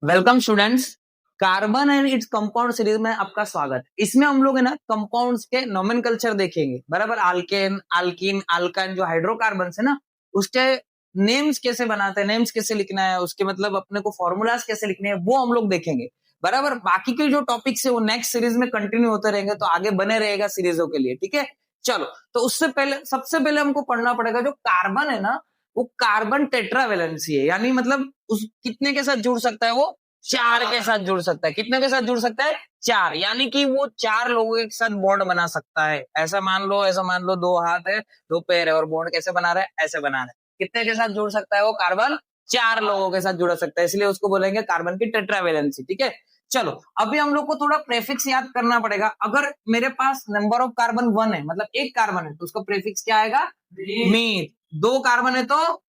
Welcome students. Carbon and its compound series में आपका स्वागत। इसमें हम लोग है ना कंपाउंड्स के नोमेनकल्चर देखेंगे, बराबर। अल्केन, अल्कीन, अल्काइन, जो हाइड्रोकार्बन है ना, उसके नेम्स कैसे बनाते हैं, नेम्स कैसे लिखना है, उसके मतलब अपने को फॉर्मूलाज कैसे लिखने हैं, वो हम लोग देखेंगे, बराबर। बाकी के जो टॉपिक्स है वो नेक्स्ट सीरीज में कंटिन्यू होते रहेंगे, तो आगे बने रहेगा सीरीजों के लिए, ठीक है। चलो, तो उससे पहले सबसे पहले हमको पढ़ना पड़ेगा जो कार्बन है ना, वो कार्बन टेट्रावेलेंसी है, यानी मतलब उस कितने के साथ जुड़ सकता है, वो चार के साथ जुड़ सकता है। कितने के साथ जुड़ सकता है? चार, यानी कि वो चार लोगों के साथ बॉन्ड बना सकता है। ऐसा मान लो, दो हाथ है, दो पैर है, और बॉन्ड कैसे बना रहा है? ऐसे बना रहा है। कितने के साथ जुड़ सकता है वो कार्बन? चार लोगों के साथ जुड़ सकता है, इसलिए उसको बोलेंगे कार्बन की टेट्रावेलेंसी, ठीक है। चलो, अभी हम लोग को थोड़ा प्रेफिक्स याद करना पड़ेगा। अगर मेरे पास नंबर ऑफ कार्बन 1 है, मतलब एक कार्बन है, तो उसका प्रेफिक्स क्या आएगा? मीथ। दो कार्बन है तो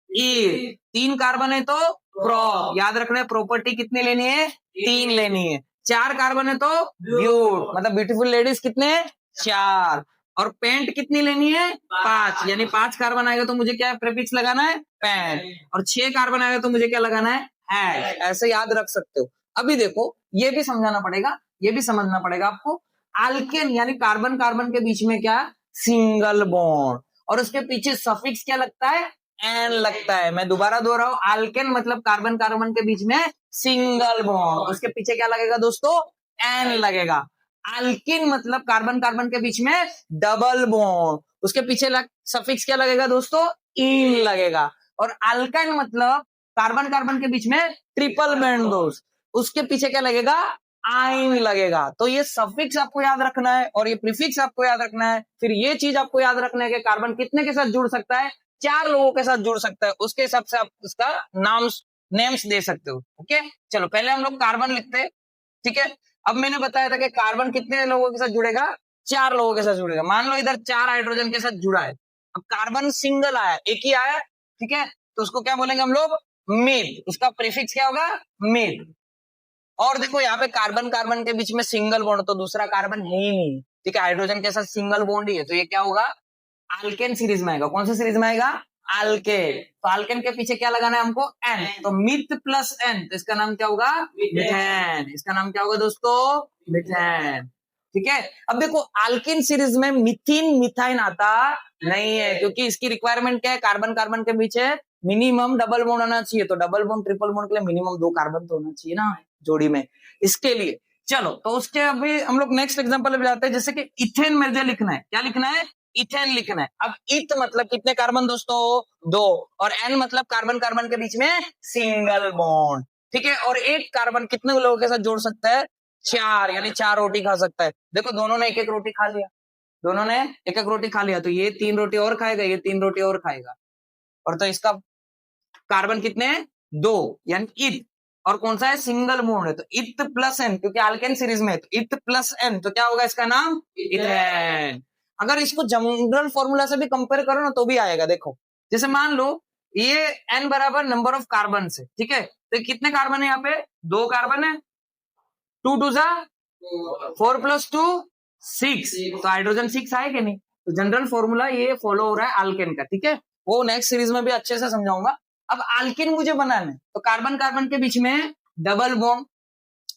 ई, तीन कार्बन है तो प्रो, याद रखना है। प्रॉपर्टी कितनी लेनी है? तीन लेनी है। चार कार्बन है तो ब्यूट, मतलब ब्यूटीफुल लेडीज कितने? चार। और पेंट कितनी लेनी है? पांच, यानी पांच कार्बन आएगा तो मुझे क्या प्रीफिक्स लगाना है? पेंट। और छह कार्बन आएगा तो मुझे क्या लगाना है? हैश। ऐसे याद रख सकते हो। अभी देखो, ये भी समझाना पड़ेगा, ये भी समझना पड़ेगा आपको। अल्केन यानी कार्बन कार्बन के बीच में क्या? Single bond. और उसके पीछे सफिक्स क्या लगता है? एन लगता है। मैं दोबारा दोहरा हूं, अल्केन मतलब कार्बन कार्बन के बीच में सिंगल बॉन्ड, उसके पीछे क्या लगेगा दोस्तों? एन लगेगा। अल्किन मतलब कार्बन कार्बन के बीच में डबल बॉन्ड, उसके पीछे सफिक्स क्या लगेगा दोस्तों? इन लगेगा। और अल्काइन मतलब कार्बन कार्बन के बीच में ट्रिपल बॉन्ड दोस्त, उसके पीछे क्या लगेगा? आइन लगेगा। तो ये सफिक्स आपको याद रखना है और ये प्रीफिक्स आपको याद रखना है। फिर ये चीज आपको याद रखना है कि कार्बन कितने के साथ जुड़ सकता है? चार लोगों के साथ जुड़ सकता है, उसके हिसाब से आप उसका नाम नेम्स दे सकते हो। ओके, चलो पहले हम लोग कार्बन लिखते हैं, ठीक है। अब मैंने बताया था कि कार्बन कितने लोगों के साथ जुड़ेगा? चार लोगों के साथ जुड़ेगा। मान लो इधर चार हाइड्रोजन के साथ जुड़ा है, अब कार्बन सिंगल आया, एक ही आया, ठीक है, तो उसको क्या बोलेंगे हम लोग? मिड। उसका प्रीफिक्स क्या होगा? मिड। और देखो यहाँ पे कार्बन कार्बन के बीच में सिंगल बॉन्ड, तो दूसरा कार्बन है ही नहीं, ठीक है, हाइड्रोजन के साथ सिंगल बॉन्ड ही है, तो ये क्या होगा? अल्केन सीरीज में आएगा। कौन सी सीरीज में आएगा? अल्केन। तो अल्केन के पीछे क्या लगाना है हमको? एन। तो मिथ प्लस एन, तो इसका नाम क्या होगा? मिथेन। इसका नाम क्या होगा दोस्तों? मिथेन, ठीक है। अब देखो, अल्किन सीरीज में मिथिन मिथाइन आता नहीं है, क्योंकि इसकी रिक्वायरमेंट क्या है? कार्बन कार्बन के बीच मिनिमम डबल बॉन्ड होना चाहिए, तो डबल बॉन्ड ट्रिपल बॉन्ड के लिए मिनिमम दो कार्बन तो होना चाहिए ना जोड़ी में, इसके लिए। चलो, तो उसके अभी हम लोग नेक्स्ट एग्जांपल पे जाते हैं, जैसे कि इथेन मुझे लिखना है। क्या लिखना है? इथेन लिखना है। अब इथ मतलब कितने कार्बन दोस्तों? दो। और एन मतलब कार्बन कार्बन के बीच में सिंगल बॉन्ड, ठीक है। और एक कार्बन कितने लोगों के साथ जोड़ सकता है? चार, यानी चार रोटी खा सकता है। देखो, दोनों ने एक एक रोटी खा लिया, दोनों ने एक एक रोटी खा लिया, तो ये तीन रोटी और खाएगा, ये तीन रोटी और खाएगा, और तो इसका कार्बन कितने हैं? दो, यानी इथ। और कौन सा है? सिंगल बॉन्ड है, तो इथ प्लस एन, क्योंकि अल्केन सीरीज में है, तो इथ प्लस एन, तो क्या होगा इसका नाम? इथेन। अगर इसको जनरल फॉर्मूला से भी कंपेयर करो ना, तो भी आएगा। देखो, जैसे मान लो ये एन बराबर नंबर ऑफ कार्बन है, ठीक है, तो कितने कार्बन है यहाँ पे? दो कार्बन है, टू टू जा फोर प्लस टू सिक्स, तो हाइड्रोजन सिक्स आए कि नहीं? तो जनरल फॉर्मूला ये फॉलो हो रहा है अल्केन का, ठीक है। वो नेक्स्ट सीरीज में भी अच्छे से समझाऊंगा। अब अल्केन मुझे बनाना है, तो कार्बन कार्बन के बीच में डबल बॉन्ड,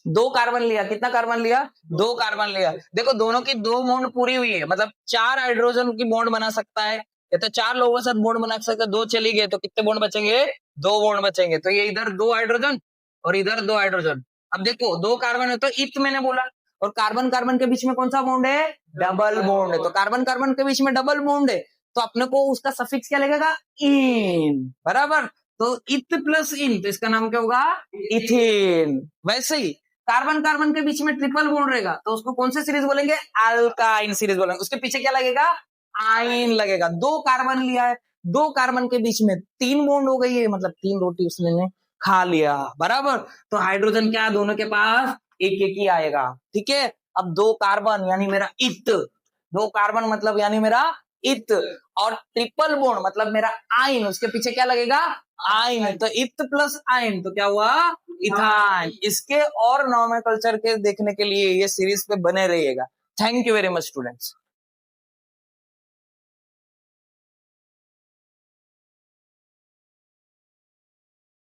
दो कार्बन लिया, कितना कार्बन लिया? दो कार्बन लिया। देखो, दोनों की दो बॉन्ड पूरी हुई है, मतलब चार हाइड्रोजन की बॉन्ड बना सकता है, या तो चार लोगों के साथ बॉन्ड बना सकता है। दो चली गए तो कितने बॉन्ड बचेंगे? दो बॉन्ड बचेंगे। तो ये इधर दो हाइड्रोजन और इधर दो हाइड्रोजन। अब देखो, दो कार्बन है तो इथ मैंने बोला, और कार्बन कार्बन के बीच में कौन सा बॉन्ड है? डबल बॉन्ड है। तो कार्बन कार्बन के बीच में डबल बॉन्ड है, तो अपने को उसका सफिक्स क्या लगेगा? इन, बराबर। तो इथ प्लस इन, तो इसका नाम क्या होगा? इथेन। वैसे ही कार्बन कार्बन के बीच में ट्रिपल बॉन्ड रहेगा, तो उसको कौन सी सीरीज बोलेंगे? अल्काइन सीरीज बोलेंगे। उसके पीछे क्या लगेगा? आइन लगेगा। दो कार्बन लिया है, दो कार्बन के बीच में तीन बॉन्ड हो गई है, मतलब तीन रोटी उसने खा लिया, बराबर। तो हाइड्रोजन क्या? दोनों के पास एक एक ही आएगा, ठीक है। अब दो कार्बन यानी मेरा इथ, दो कार्बन मतलब यानी मेरा इथ, और ट्रिपल बॉन्ड मतलब मेरा आइन, उसके पीछे क्या लगेगा? आइन। तो इथ प्लस आइन, तो क्या हुआ? इथाइन। इसके और नॉमेनक्लेचर के देखने के लिए ये सीरीज पे बने रहिएगा। Thank you very much students.